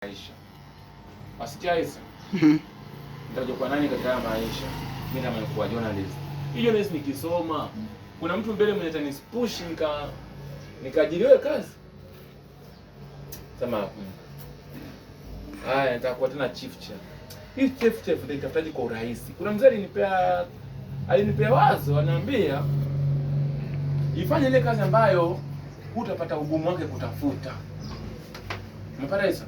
maisha. Wasikiaisa. Nitaje kwa nani katika maisha? Mimi kama nikuwa journalist. Hii journalist nikisoma, kuna mtu mbele mwenye atanispush nikaajiriwe kazi. Sema haya nitakuwa tena chief chef. Hii chief ndio nitafutaje kwa urahisi. Kuna mzee alinipea wazo, ananiambia ifanye ile kazi ambayo hutapata ugumu wake kutafuta. Umepata hizo?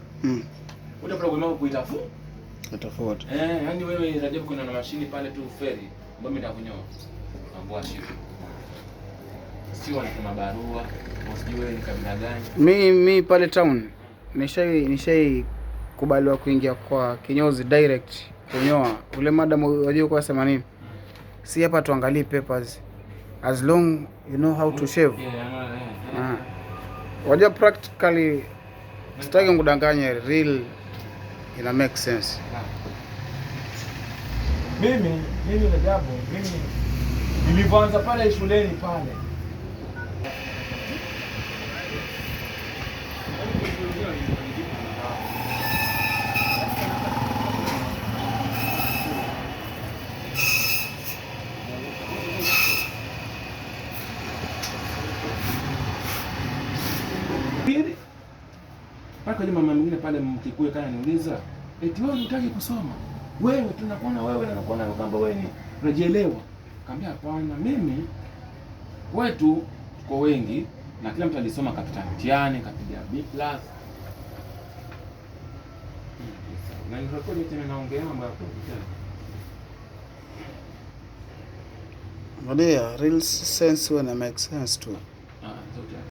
Utapata ugumu wake kuitafuta. Yaani wewe Rajabu kuna na mashini pale tu feri, mbona nitakunyoa. Mambo ya shida. Sio wanatuma barua, usijui wewe ni kabila gani. Mimi pale town nishai kubaliwa kuingia kwa kinyozi direct kunyoa. Ule madam wajua kwa sema nini? Si hapa tuangalie papers. As long you know how to shave. Wajua practically sitaki kudanganya, real ina make sense. Mimi Rajabu, nilipoanza pale shuleni pale. Paka mama mwingine pale Mkikuyu kana niuliza, eti wewe unataka kusoma? Wewe tunakuona wewe na nakuona kwamba wewe ni unajielewa. Kaambia hapana, mimi wetu tuko wengi na kila mtu alisoma kapita mtihani, kapiga B+. Na nirekodi tena naongea mambo ya kompyuta. Ndio, real sense when it makes sense too.